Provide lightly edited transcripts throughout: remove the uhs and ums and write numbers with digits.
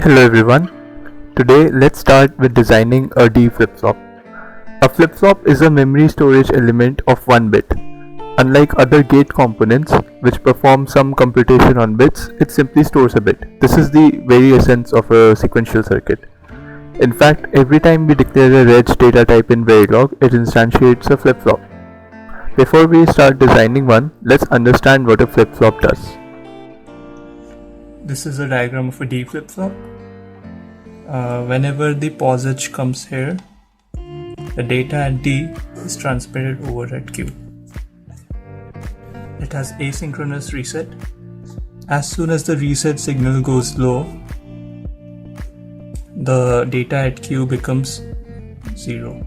Hello everyone. Today let's start with designing a D flip-flop. A flip-flop is a memory storage element of 1 bit. Unlike other gate components which perform some computation on bits, it simply stores a bit. This is the very essence of a sequential circuit. In fact, every time we declare a reg data type in Verilog, it instantiates a flip-flop. Before we start designing one, let's understand what a flip-flop does. This is a diagram of a D flip-flop. Whenever the POSH comes here, the data at D is transmitted over at Q. It has asynchronous reset. As soon as the reset signal goes low, the data at Q becomes 0.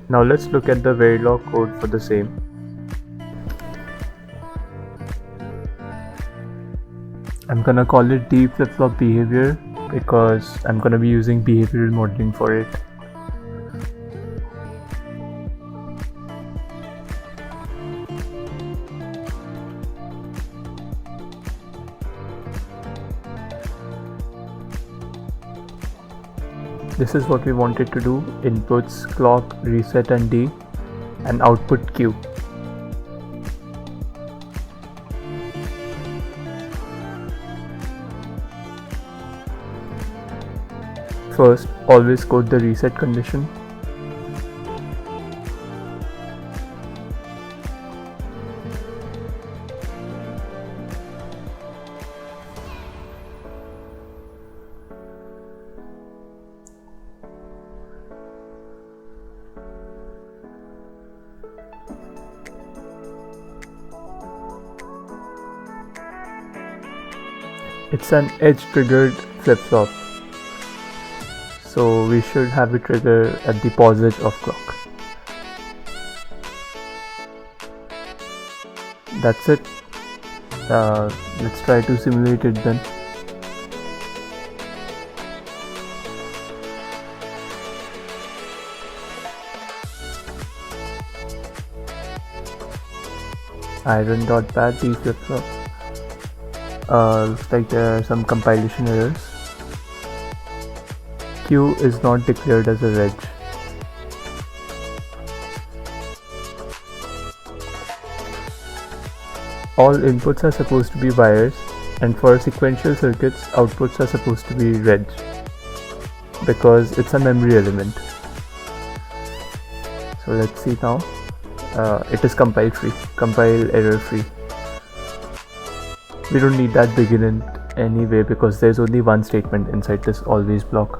Now let's look at the Verilog code for the same. I'm gonna call it D flip-flop behavior because I'm gonna be using behavioral modeling for it. This is what we wanted to do: inputs clock, reset and D, and output Q. First, always code the reset condition. It's an edge triggered flip-flop, so we should have it trigger at the POSH of clock. That's it. Let's try to simulate it then. Iron.bat D flip-flop. Looks like there are some compilation errors. Q is not declared as a reg. All inputs are supposed to be wires, and for sequential circuits, outputs are supposed to be reg because it's a memory element. So let's see now. It is compile error free. We don't need that beginning anyway because there's only one statement inside this always block.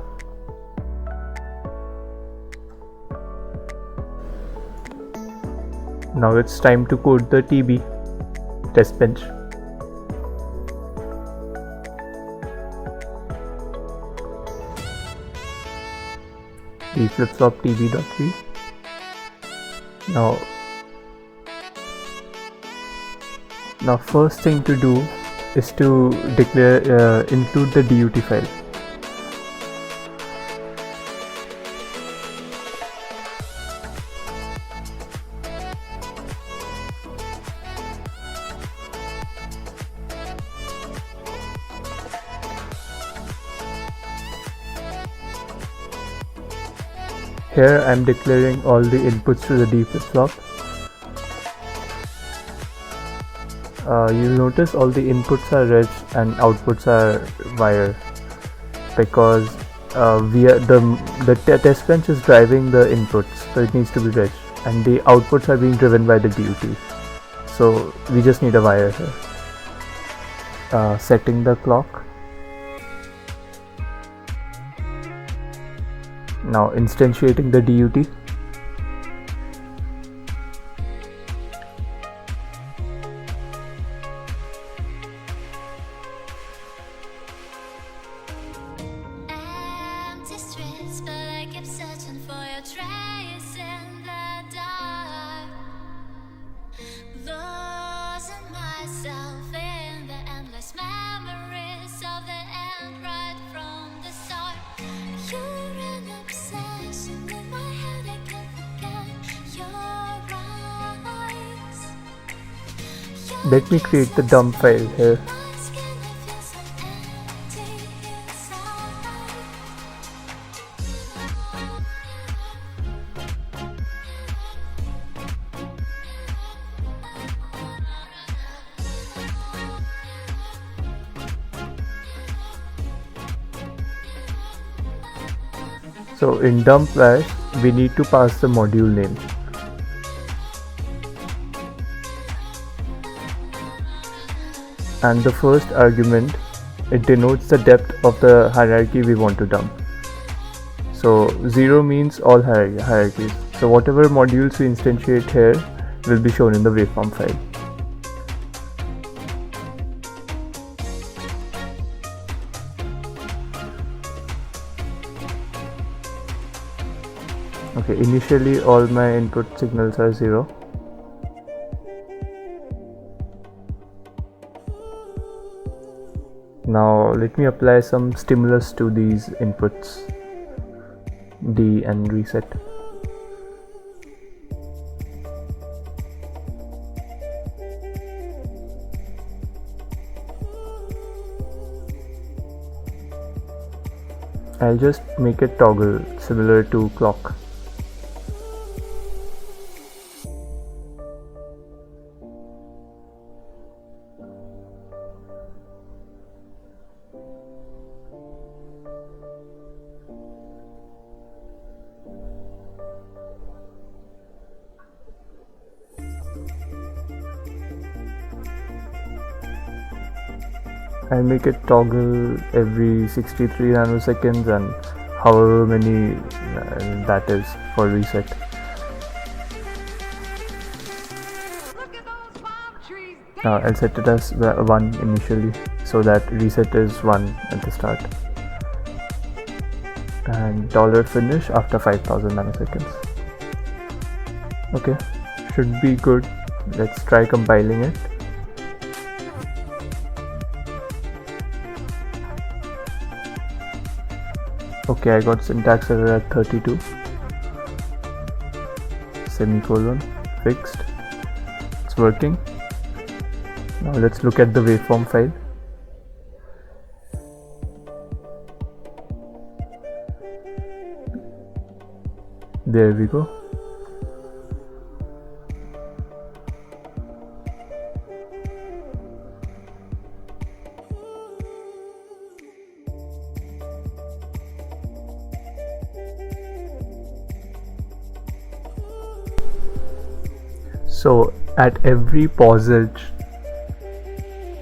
Now it's time to code the TB test bench. D flip-flop TB.3. Now first thing to do is to declare include the DUT file. Here I am declaring all the inputs to the D flip-flop. You'll notice all the inputs are reg and outputs are wire because the test bench is driving the inputs, so it needs to be reg, and the outputs are being driven by the DUT. So we just need a wire here. Setting the clock. Now instantiating the DUT. Let me create the dump file here. So in dump var, we need to pass the module name. And the first argument, it denotes the depth of the hierarchy we want to dump. So 0 means all hierarchies. So whatever modules we instantiate here will be shown in the waveform file. Okay, initially all my input signals are 0. Now let me apply some stimulus to these inputs, D and reset. I'll just make it toggle similar to clock. I'll make it toggle every 63 nanoseconds and however many that is for reset. Now I'll set it as 1 initially so that reset is 1 at the start. And $finish after 5000 nanoseconds. Okay, should be good. Let's try compiling it. Okay, I got syntax error at 32. Semicolon, fixed. It's working. Now let's look at the waveform file. There we go. So at every pause edge,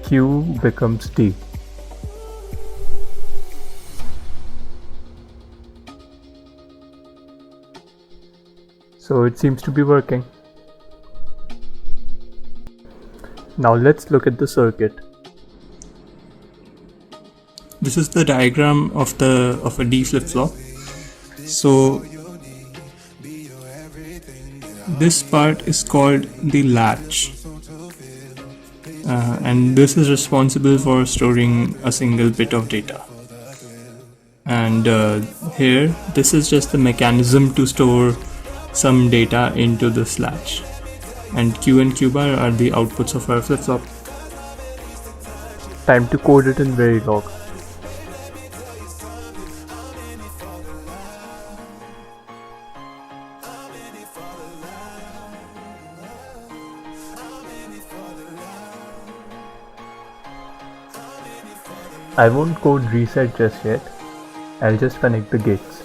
Q becomes T. So it seems to be working. Now let's look at the circuit. This is the diagram of a D flip-flop. So this part is called the latch, and this is responsible for storing a single bit of data. And here, this is just the mechanism to store some data into this latch. And Q and Q bar are the outputs of our flip-flop. Time to code it in Verilog. I won't code reset just yet. I'll just connect the gates.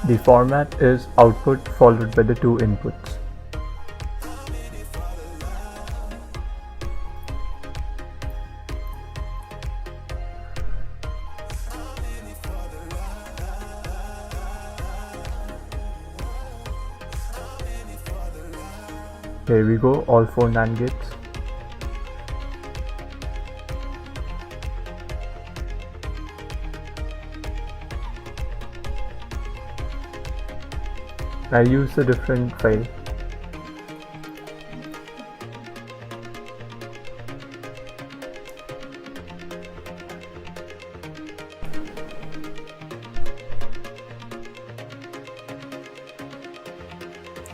The format is output followed by the 2 inputs. Here we go, all 4 NAND gates. I use a different file.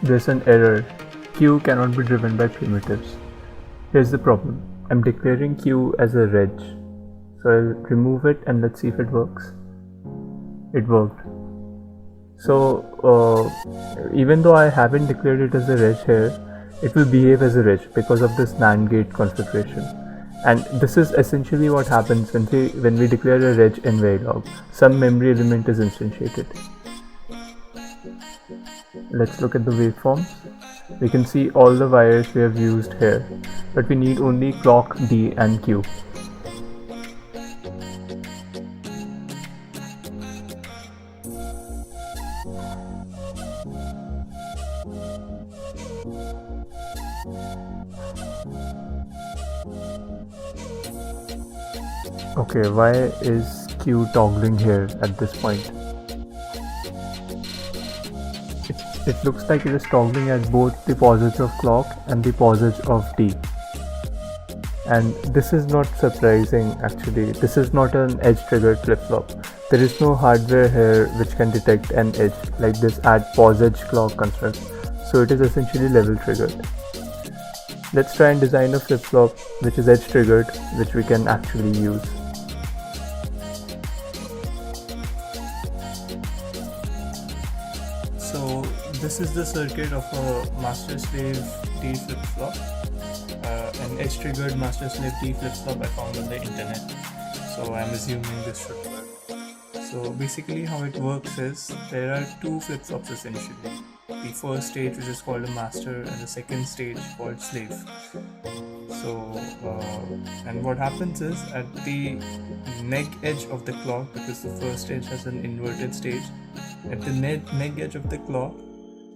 There's an error. Q cannot be driven by primitives. Here's the problem. I'm declaring Q as a reg. So I'll remove it and let's see if it works. It worked. So even though I haven't declared it as a reg here, it will behave as a edge because of this NAND gate configuration. And this is essentially what happens when we declare a reg in Verilog. Some memory element is instantiated. Let's look at the waveforms. We can see all the wires we have used here, but we need only clock, D and Q. Okay, why is Q toggling here at this point? It looks like it is toggling at both the posits of clock and the posits of D. And this is not surprising actually. This is not an edge triggered flip-flop. There is no hardware here which can detect an edge like this at pause edge clock construct. So it is essentially level triggered. Let's try and design a flip-flop which is edge triggered, which we can actually use. So this is the circuit of a master-slave D flip-flop, an edge-triggered master-slave D flip-flop I found on the internet. So I'm assuming this should work. So basically how it works is there are two flip-flops essentially. The first stage, which is called a master, and the second stage called slave. So and what happens is at the neg edge of the clock, because the first stage has an inverted stage, at the neg edge of the clock,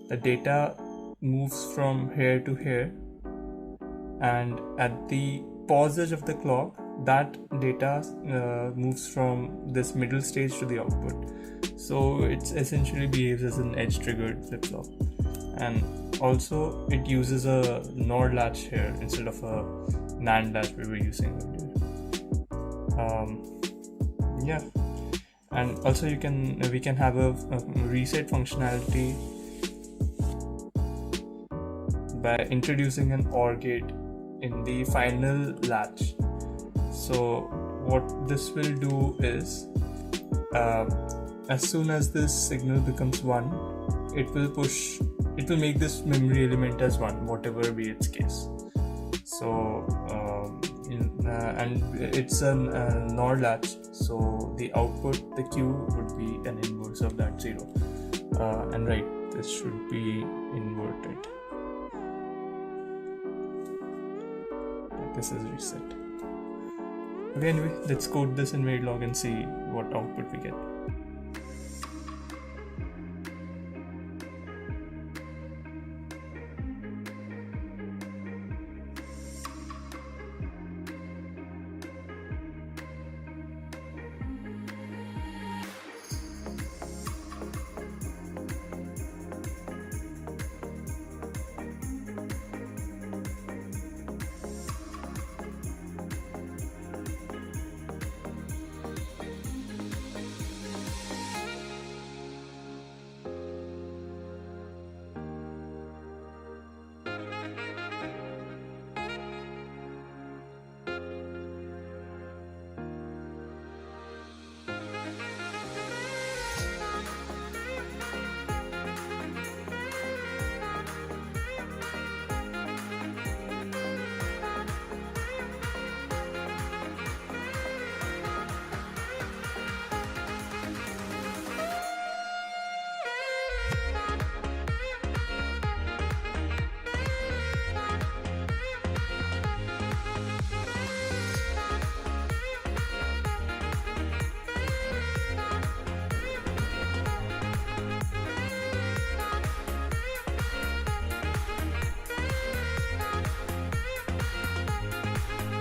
the data moves from here to here, and at the pause edge of the clock, that data moves from this middle stage to the output. So it essentially behaves as an edge triggered flip-flop, and also it uses a NOR latch here instead of a NAND latch we were using earlier. Yeah, and also we can have a reset functionality by introducing an OR gate in the final latch. So what this will do is as soon as this signal becomes 1, it will make this memory element as 1, whatever be its case. So and it's a NOR latch, so the output, the Q, would be an inverse of that 0, and right, this should be inverted. This is reset. Okay, anyway, let's code this in Verilog and see what output we get.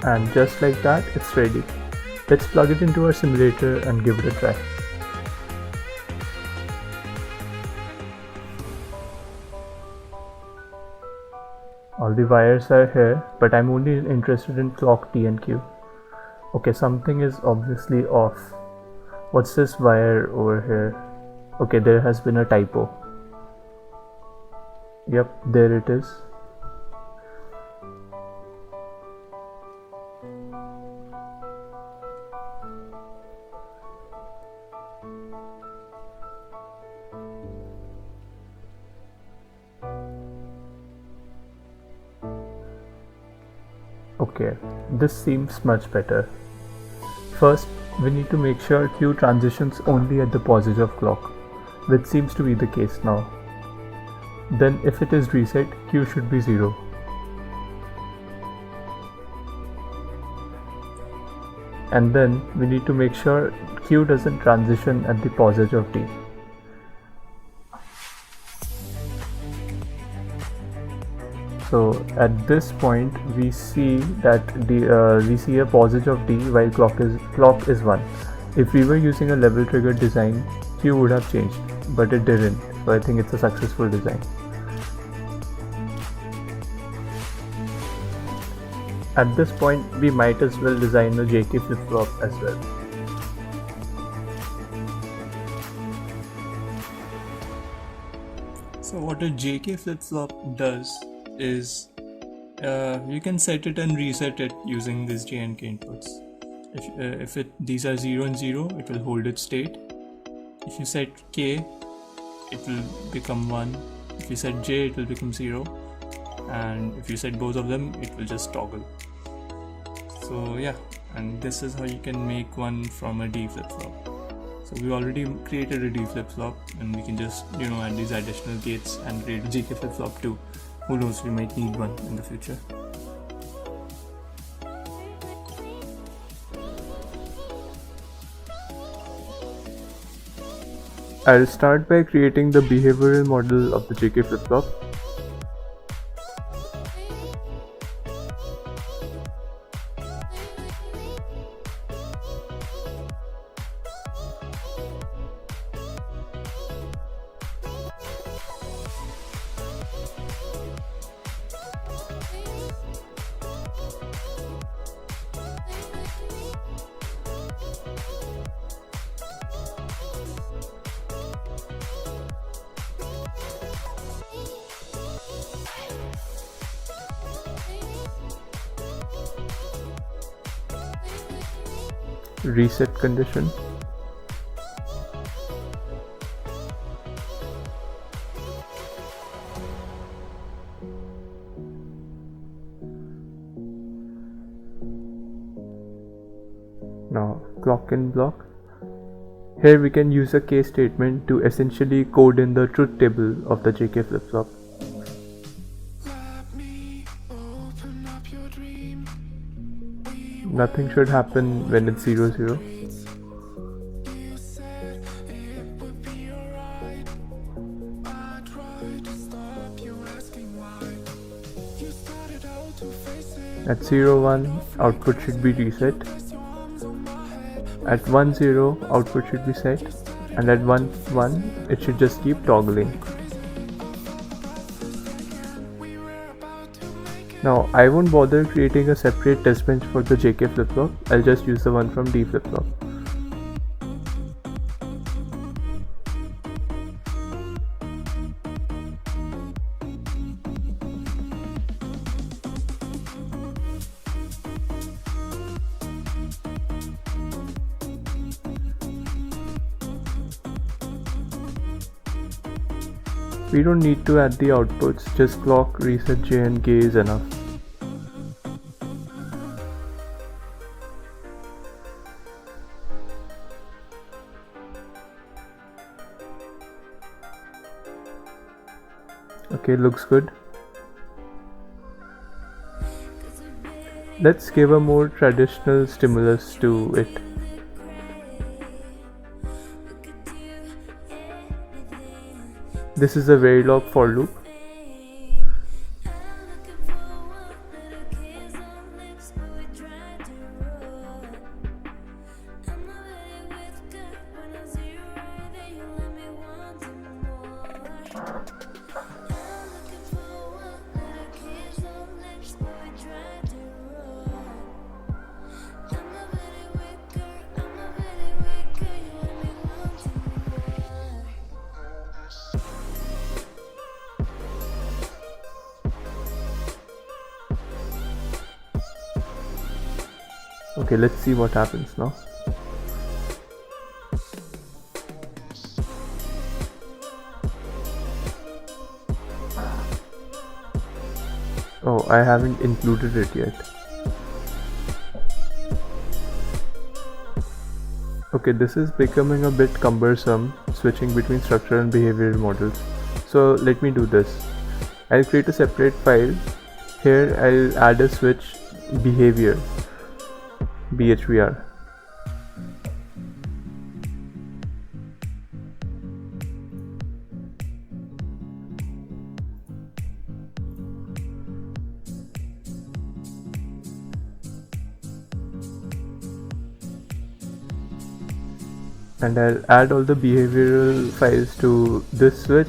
And just like that, it's ready. Let's plug it into our simulator and give it a try. All the wires are here, but I'm only interested in clock T and Q. Okay, something is obviously off. What's this wire over here? Okay, there has been a typo. Yep, there it is. Okay, this seems much better. First, we need to make sure Q transitions only at the positive clock, which seems to be the case now. Then if it is reset, Q should be 0. And then we need to make sure Q doesn't transition at the positive T. So at this point we see that we see a positive T while clock is 1. If we were using a level trigger design, Q would have changed, but it didn't. So I think it's a successful design. At this point, we might as well design a JK flip-flop as well. So what a JK flip-flop does is you can set it and reset it using these J and K inputs. If these are 0 and 0, it will hold its state. If you set K, it will become 1. If you set J, it will become 0. And if you set both of them, it will just toggle. So yeah, and this is how you can make one from a D flip-flop. So we already created a D flip-flop, and we can just add these additional gates and create a JK flip-flop too. Who knows, we might need one in the future. I'll start by creating the behavioral model of the JK flip-flop. Reset condition. Now clock in block. Here we can use a case statement to essentially code in the truth table of the JK flip-flop. Nothing should happen when it's 0, 0. At 0, 1, output should be reset. At 1, 0, output should be set. And at 1, 1, it should just keep toggling. Now I won't bother creating a separate test bench for the JK flip-flop, I'll just use the one from D flip-flop. We don't need to add the outputs, just clock, reset J and K is enough. Okay, looks good. Let's give a more traditional stimulus to it. This is a Verilog for loop. Okay, let's see what happens now. Oh, I haven't included it yet. Okay, this is becoming a bit cumbersome, switching between structural and behavioral models. So let me do this. I'll create a separate file. Here I'll add a switch behavior, BHVR. And I'll add all the behavioral files to this switch,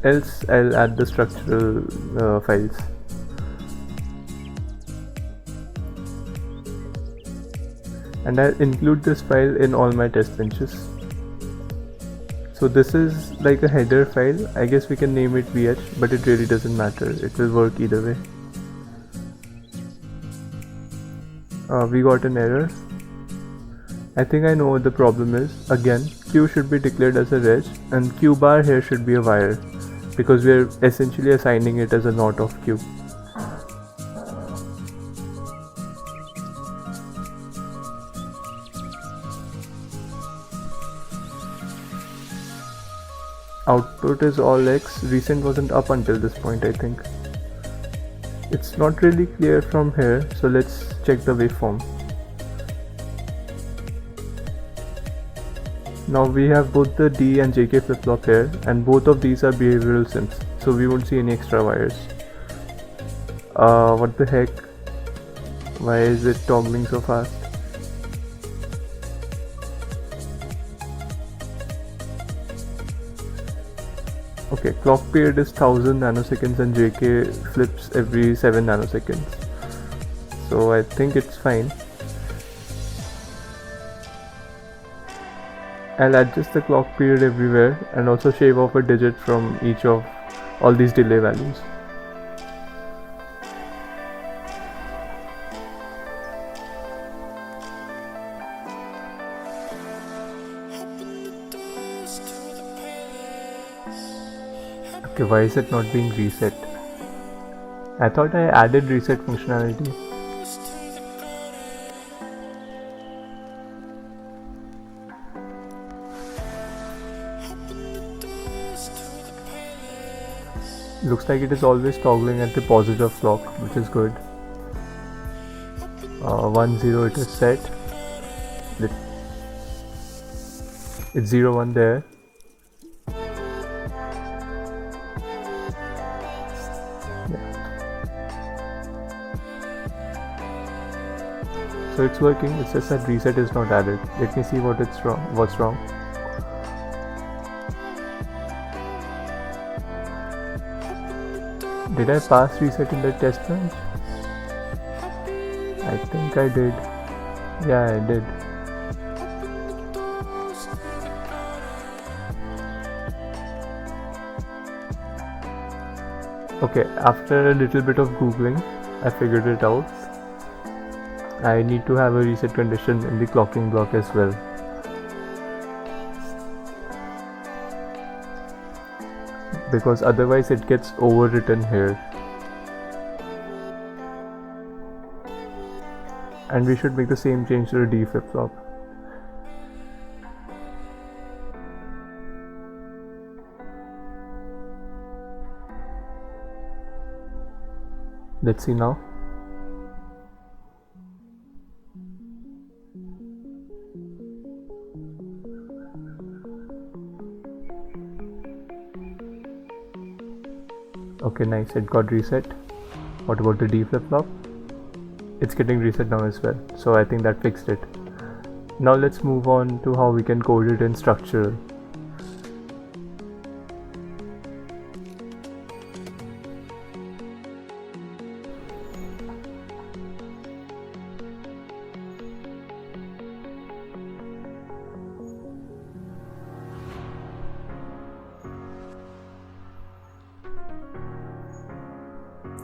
else I'll add the structural files. And I'll include this file in all my test benches. So this is like a header file. I guess we can name it VH, but it really doesn't matter. It will work either way. We got an error. I think I know what the problem is. Again, Q should be declared as a reg and Q bar here should be a wire because we are essentially assigning it as a knot of Q. Output is all X. Recent wasn't up until this point, I think. It's not really clear from here, so let's check the waveform. Now we have both the D and JK flip-flop here, and both of these are behavioral sims, so we won't see any extra wires. What the heck? Why is it toggling so fast? Okay, clock period is 1000 nanoseconds and JK flips every 7 nanoseconds. So I think it's fine. I'll adjust the clock period everywhere and also shave off a digit from each of all these delay values. Okay, why is it not being reset? I thought I added reset functionality. Looks like it is always toggling at the positive clock, which is good. 1-0 it is set. It's 0-1 there. So it's working, it's just that reset is not added. Let me see what's wrong. Did I pass reset in the test bench? I think I did. Yeah, I did. Okay, after a little bit of googling, I figured it out. I need to have a reset condition in the clocking block as well. Because otherwise it gets overwritten here. And we should make the same change to the D flip-flop. Let's see now. Okay, nice, it got reset. What about the D flip-flop? It's getting reset now as well, so I think that fixed it. Now let's move on to how we can code it in structural.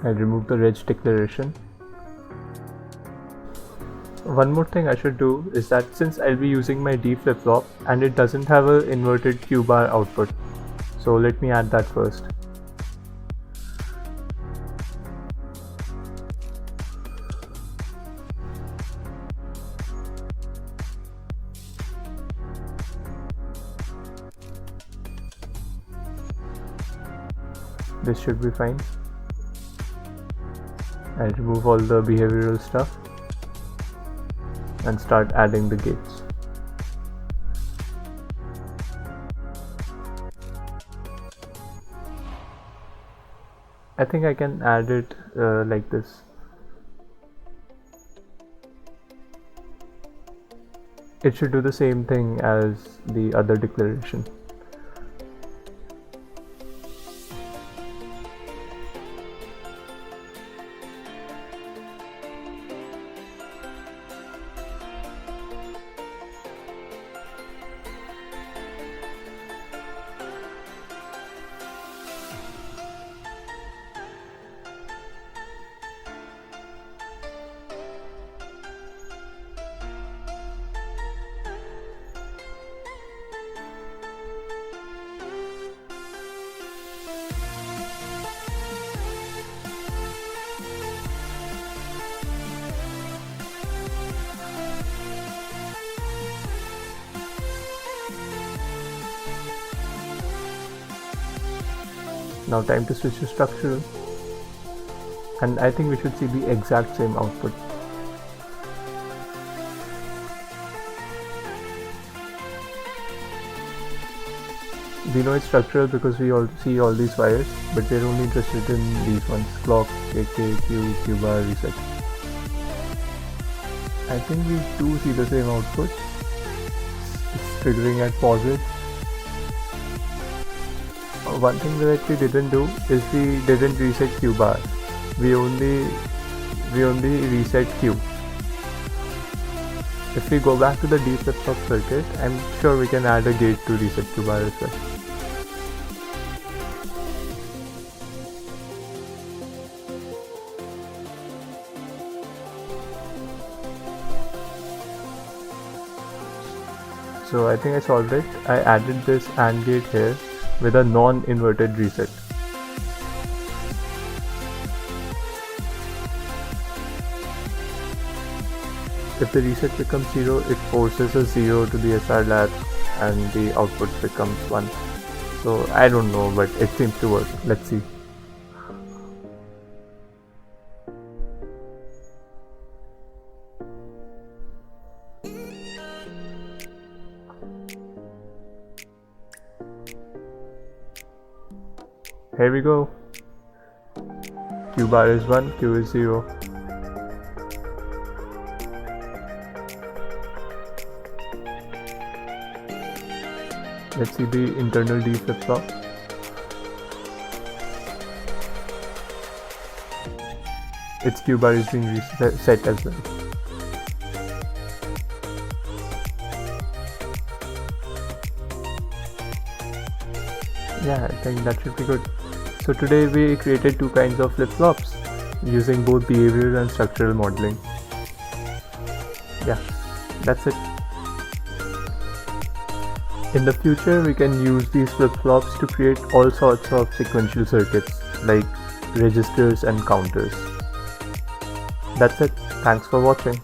I'll remove the reg declaration. One more thing I should do is that since I'll be using my D flip-flop and it doesn't have an inverted Q bar output, so let me add that first. this should be fine. I'll remove all the behavioral stuff and start adding the gates. I think I can add it like this. It should do the same thing as the other declaration. Now time to switch to structural, and I think we should see the exact same output. We know it's structural because we all see all these wires, but we're only interested in these ones: clock, AK, Q, Q bar, reset. I think we do see the same output. It's triggering at pauses. One thing that we didn't do is we didn't reset Q bar. We only reset Q. If we go back to the D flip-flop circuit, I'm sure we can add a gate to reset Q bar as well. So I think I solved it. I added this AND gate here with a non-inverted reset. If the reset becomes 0, it forces a 0 to the SR latch and the output becomes 1. So I don't know, but it seems to work. Let's see. Here we go. Q bar is 1, Q is 0. Let's see the internal D flip-flop. Its Q bar is being reset as well. Yeah, I think that should be good. So today we created two kinds of flip-flops using both behavioral and structural modeling. Yeah, that's it. In the future, we can use these flip-flops to create all sorts of sequential circuits like registers and counters. That's it. Thanks for watching.